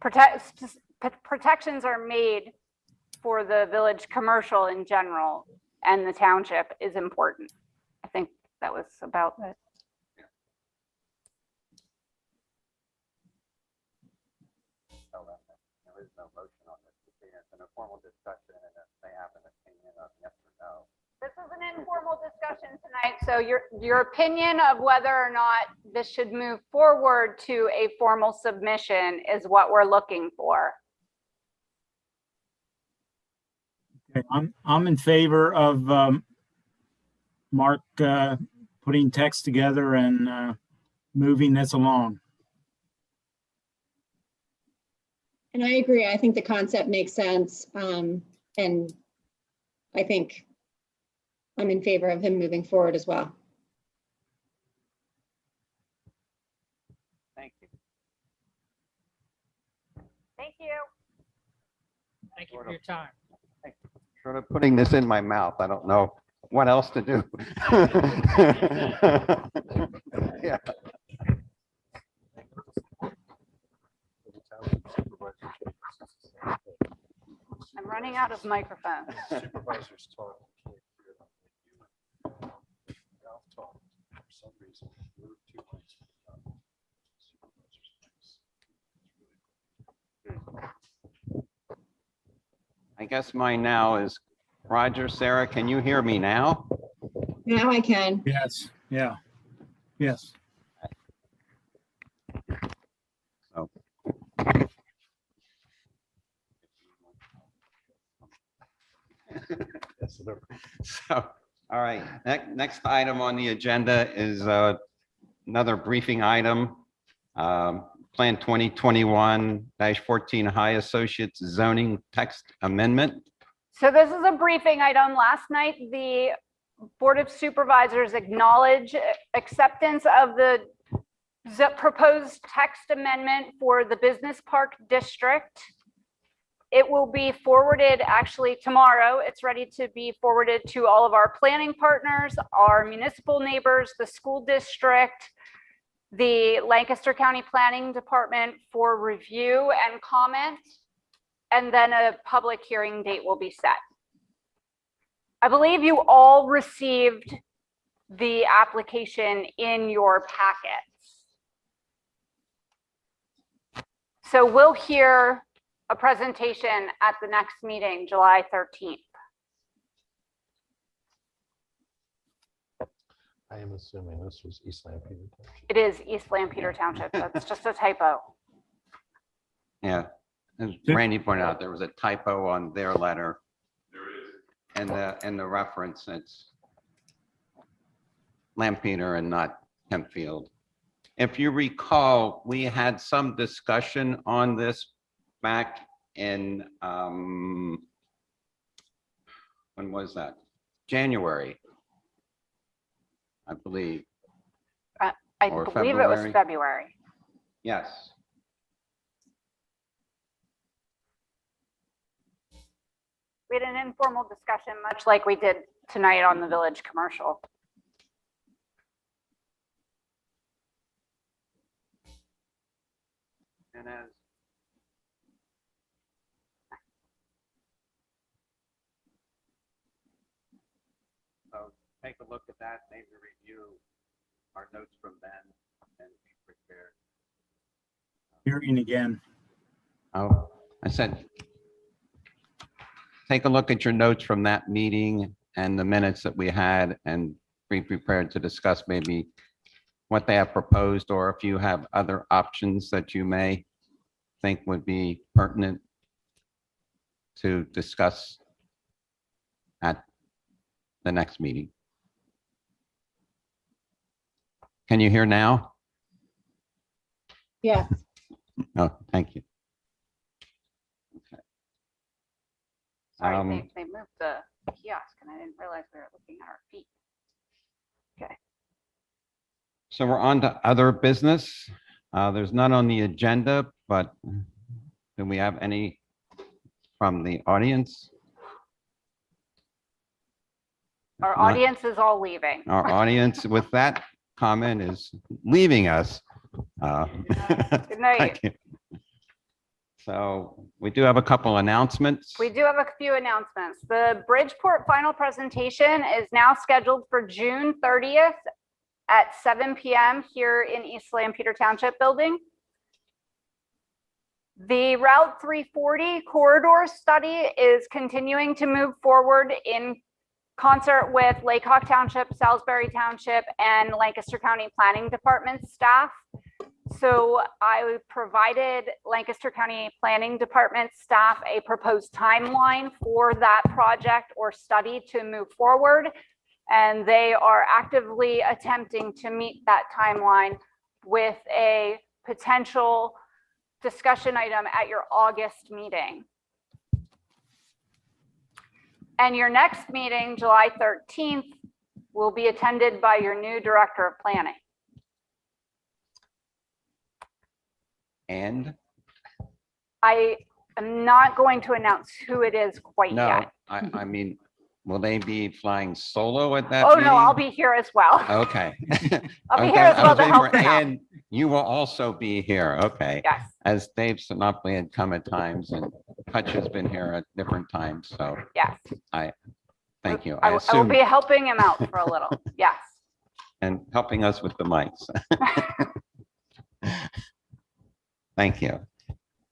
Speaker 3: protections are made for the village commercial in general, and the township is important. I think that was about it.
Speaker 2: There is no motion on this. It's an informal discussion, and if they have an opinion of yes or no.
Speaker 3: This is an informal discussion tonight, so your opinion of whether or not this should move forward to a formal submission is what we're looking for.
Speaker 7: Okay, I'm in favor of Mark putting text together and moving this along.
Speaker 6: And I agree. I think the concept makes sense. And I think I'm in favor of him moving forward as well.
Speaker 2: Thank you.
Speaker 3: Thank you.
Speaker 8: Thank you for your time.
Speaker 2: Sort of putting this in my mouth. I don't know what else to do. Yeah.
Speaker 3: I'm running out of microphones.
Speaker 4: Supervisors talk. Ralph talked. For some reason, we're too much.
Speaker 2: I guess mine now is Roger, Sarah, can you hear me now?
Speaker 6: Now I can.
Speaker 7: Yes, yeah, yes.
Speaker 2: So. So, all right, next item on the agenda is another briefing item. Plan 2021-14 High Associates Zoning Text Amendment.
Speaker 3: So this is a briefing item. Last night, the Board of Supervisors acknowledged acceptance of the proposed text amendment for the Business Park District. It will be forwarded actually tomorrow. It's ready to be forwarded to all of our planning partners, our municipal neighbors, the school district, the Lancaster County Planning Department for review and comment, and then a public hearing date will be set. I believe you all received the application in your packets. So we'll hear a presentation at the next meeting, July 13th.
Speaker 4: I am assuming this was East Lampeter Township.
Speaker 3: It is East Lampeter Township. That's just a typo.
Speaker 2: Yeah, as Randy pointed out, there was a typo on their letter. And the reference, it's Lampeter and not Hempfield. If you recall, we had some discussion on this back in, when was that? January, I believe.
Speaker 3: I
Speaker 2: Or
Speaker 3: believe it was
Speaker 2: February.
Speaker 3: February.
Speaker 2: Yes.
Speaker 3: We had an informal discussion, much like we did tonight on the village commercial.
Speaker 2: And as so take a look at that, maybe review our notes from then and be prepared.
Speaker 7: Hearing again.
Speaker 2: Oh, I said, take a look at your notes from that meeting and the minutes that we had and be prepared to discuss maybe what they have proposed, or if you have other options that you may think would be pertinent to discuss at the next meeting. Can you hear now?
Speaker 6: Yes.
Speaker 2: Oh, thank you. Okay.
Speaker 3: Sorry, they moved the kiosk and I didn't realize we were looking at our feet. Okay.
Speaker 2: So we're on to other business. There's none on the agenda, but do we have any from the audience?
Speaker 3: Our
Speaker 2: Not-
Speaker 3: audience is all leaving.
Speaker 2: Our audience with that comment is leaving us.
Speaker 3: Good night.
Speaker 2: Thank you. So we do have a couple announcements.
Speaker 3: We do have a few announcements. The Bridgeport final presentation is now scheduled for June 30th at 7 p.m. here in East Lampeter Township building. The Route 340 corridor study is continuing to move forward in concert with Lake Hawk Township, Salisbury Township, and Lancaster County Planning Department staff. So I provided Lancaster County Planning Department staff a proposed timeline for that project or study to move forward. And they are actively attempting to meet that timeline with a potential discussion item at your August meeting. And your next meeting, July 13th, will be attended by your new Director of Planning.
Speaker 2: And
Speaker 3: I am not going to announce who it is quite
Speaker 2: no,
Speaker 3: yet.
Speaker 2: I mean, will they be flying solo at that
Speaker 3: Oh,
Speaker 2: meeting?
Speaker 3: no, I'll be here as well.
Speaker 2: Okay.
Speaker 3: I'll be
Speaker 2: Okay,
Speaker 3: here as
Speaker 2: I
Speaker 3: well
Speaker 2: was
Speaker 3: to
Speaker 2: waiting
Speaker 3: help
Speaker 2: for-
Speaker 3: them out.
Speaker 2: And you will also be here, okay.
Speaker 3: Yes,
Speaker 2: As Dave Sinopoli had come at times and Hutch has been here at different times, so
Speaker 3: yes.
Speaker 2: thank you.
Speaker 3: I will
Speaker 2: assume,
Speaker 3: be helping him out for a little. Yes.
Speaker 2: and helping us with the mics. Thank you.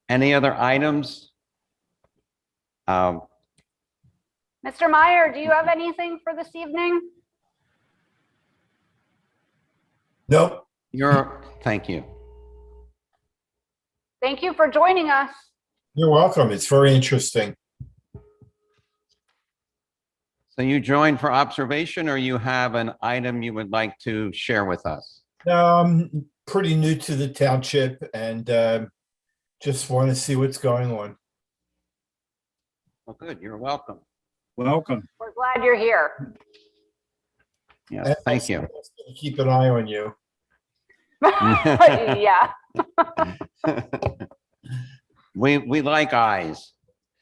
Speaker 2: Any other items?
Speaker 3: Mr. Meyer, do you have anything for this evening?
Speaker 9: Nope.
Speaker 2: Thank you.
Speaker 3: Thank you for joining us.
Speaker 9: You're welcome. It's very interesting.
Speaker 2: So you joined for observation, or you have an item you would like to share with us?
Speaker 9: I'm pretty new to the township and just want to see what's going on.
Speaker 2: Well, good. You're welcome.
Speaker 7: Welcome.
Speaker 3: We're glad you're here.
Speaker 2: Yes, thank you.
Speaker 9: Keep an eye on you.
Speaker 3: Yeah.
Speaker 2: We like eyes.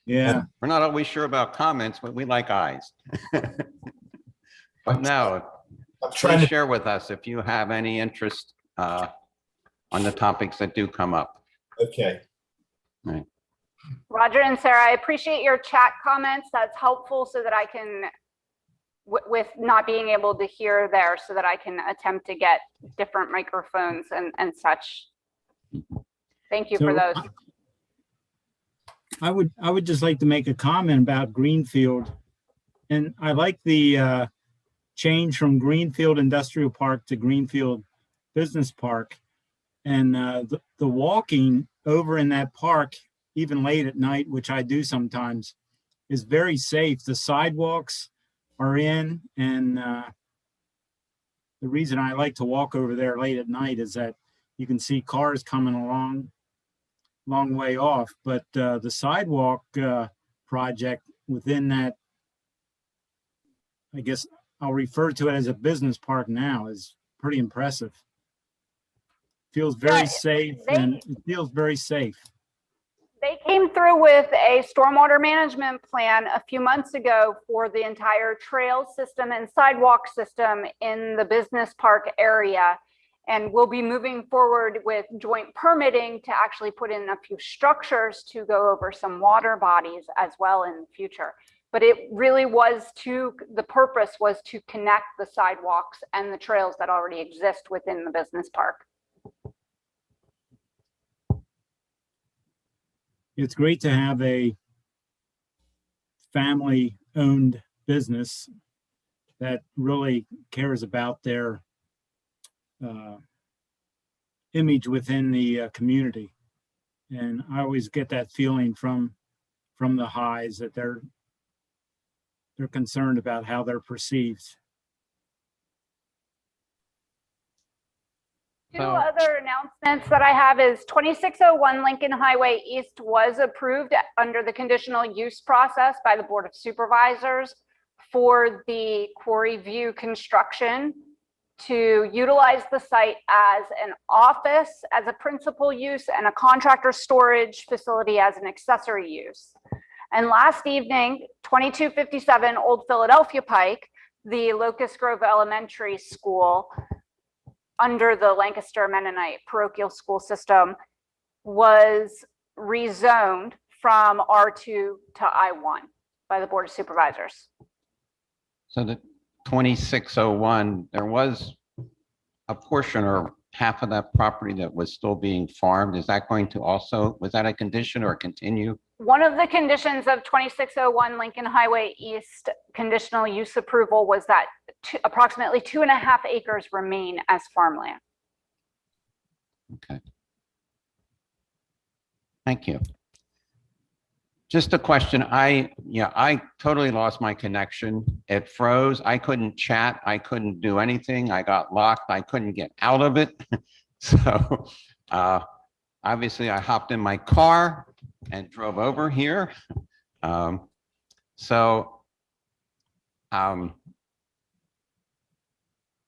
Speaker 7: Yeah.
Speaker 2: We're not always sure about comments, but we like eyes. But no,
Speaker 9: I'm trying
Speaker 2: please
Speaker 9: to.
Speaker 2: share with us if you have any interest on the topics that do come up.
Speaker 9: Okay.
Speaker 3: Roger and Sarah, I appreciate your chat comments. That's helpful so that I can, with not being able to hear there, so that I can attempt to get different microphones and such. Thank you for
Speaker 7: So,
Speaker 3: those.
Speaker 7: I would just like to make a comment about Greenfield. And I like the change from Greenfield Industrial Park to Greenfield Business Park. And the walking over in that park, even late at night, which I do sometimes, is very safe. The sidewalks are in, and the reason I like to walk over there late at night is that you can see cars coming along long way off, but the sidewalk project within that, I guess I'll refer to it as a business park now, is pretty impressive. Feels very
Speaker 3: Yeah,
Speaker 7: safe, and it feels very safe.
Speaker 3: They came through with a stormwater management plan a few months ago for the entire trail system and sidewalk system in the business park area. And we'll be moving forward with joint permitting to actually put in a few structures to go over some water bodies as well in the future. But it really was the purpose was to connect the sidewalks and the trails that already exist within the business park.
Speaker 7: It's great to have a family-owned business that really cares about their image within the community. And I always get that feeling from the highs that they're concerned about how they're perceived.
Speaker 3: Two other announcements that I have is 2601 Lincoln Highway East was approved under the conditional use process by the Board of Supervisors for the Quarry View construction to utilize the site as an office as a principal use and a contractor storage facility as an accessory use. And last evening, 2257 Old Philadelphia Pike, the Locust Grove Elementary School under the Lancaster Mennonite parochial school system was rezoned from R2 to I1 by the Board of Supervisors.
Speaker 2: So the 2601, there was a portion or half of that property that was still being farmed. Is that going to also, was that a condition or continue?
Speaker 3: One of the conditions of 2601 Lincoln Highway East conditional use approval was that approximately 2.5 acres remain as farmland.
Speaker 2: Okay. Thank you. Just a question. I totally lost my connection. It froze. I couldn't chat. I couldn't do anything. I got locked. I couldn't get out of it. So obviously I hopped in my car and drove over here.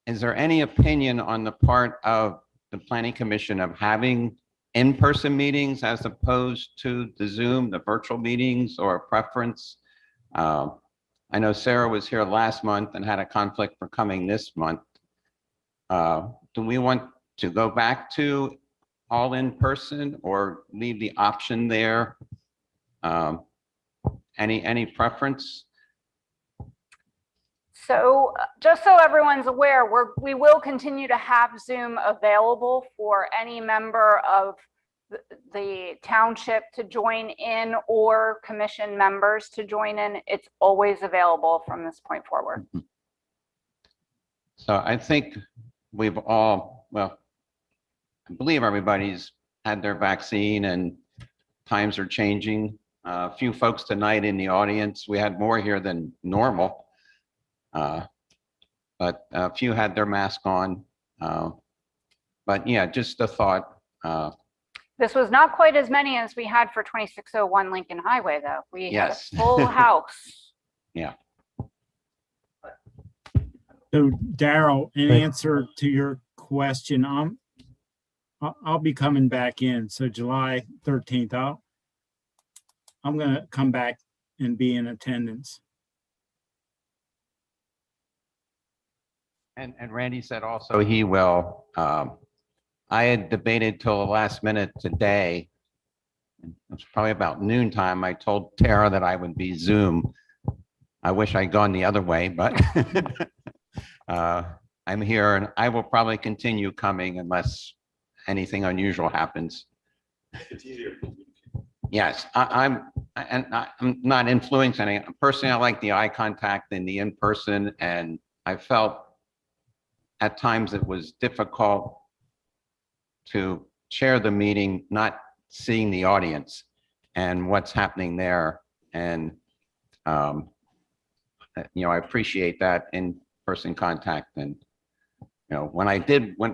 Speaker 2: Is there any opinion on the part of the Planning Commission of having in-person meetings as opposed to the Zoom, the virtual meetings, or a preference? I know Sarah was here last month and had a conflict for coming this month. Do we want to go back to all in person or leave the option there? Any preference?
Speaker 3: So just so everyone's aware, we will continue to have Zoom available for any member of the township to join in or commission members to join in. It's always available from this point forward.
Speaker 2: So I think we've all, well, I believe everybody's had their vaccine and times are changing. A few folks tonight in the audience, we had more here than normal. But a few had their mask on. But yeah, just a thought.
Speaker 3: This was not quite as many as we had for 2601 Lincoln Highway, though. We
Speaker 2: Yes.
Speaker 3: had a full house.
Speaker 2: Yeah.
Speaker 7: So Daryl, in answer to your question, I'll be coming back in. So July 13th, I'm going to come back and be in attendance.
Speaker 2: And Randy said also he will. I had debated till the last minute today. It was probably about noontime. I told Tara that I would be Zoom. I wish I'd gone the other way, but I'm here and I will probably continue coming unless anything unusual happens.
Speaker 10: It's easier.
Speaker 2: Yes, I'm not influencing any. Personally, I like the eye contact and the in-person, and I felt at times it was difficult to chair the meeting, not seeing the audience and what's happening there. And, I appreciate that in-person contact. And,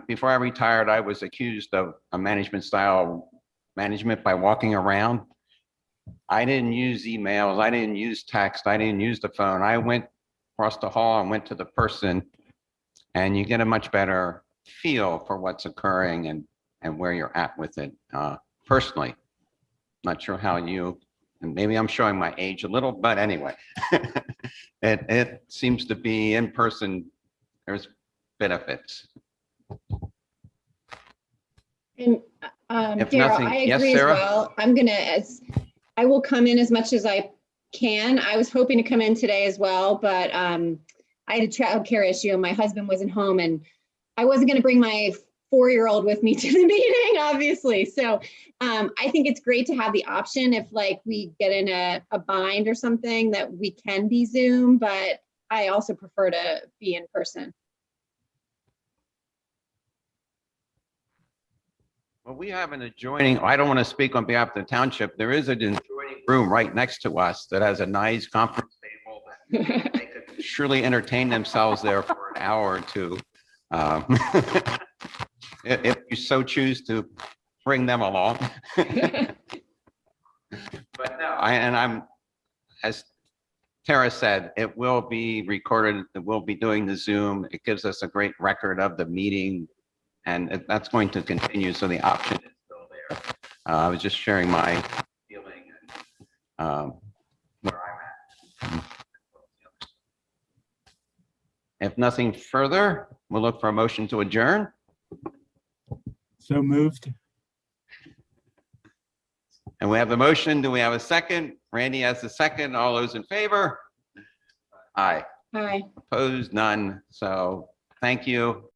Speaker 2: before I retired, I was accused of a management style management by walking around. I didn't use emails. I didn't use text. I didn't use the phone. I went across the hall and went to the person, and you get a much better feel for what's occurring and where you're at with it. Personally, not sure how you, and maybe I'm showing my age a little, but anyway, it seems to be in person. There's benefits.
Speaker 6: And
Speaker 2: If
Speaker 6: Daryl,
Speaker 2: nothing-
Speaker 6: I
Speaker 2: yes,
Speaker 6: agree as
Speaker 2: Sarah?
Speaker 6: well. I will come in as much as I can. I was hoping to come in today as well, but I had a child care issue and my husband wasn't home and I wasn't going to bring my 4-year-old with me to the meeting, obviously. So I think it's great to have the option if we get in a bind or something that we can be Zoom, but I also prefer to be in person.
Speaker 2: Well, we have an adjoining, I don't want to speak on behalf of the township. There is an adjoining room right next to us that has a nice conference table. They could surely entertain themselves there for an hour or two. If you so choose to bring them along. But no, I'm, as Tara said, it will be recorded. We'll be doing the Zoom. It gives us a great record of the meeting. And that's going to continue, so the option is still there. I was just sharing my feeling and where I'm at. If nothing further, we'll look for a motion to adjourn.
Speaker 7: So moved.
Speaker 2: And we have the motion. Do we have a second? Randy has the second. All those in favor? Aye.
Speaker 6: Hi.
Speaker 2: Opposed? None. So thank you.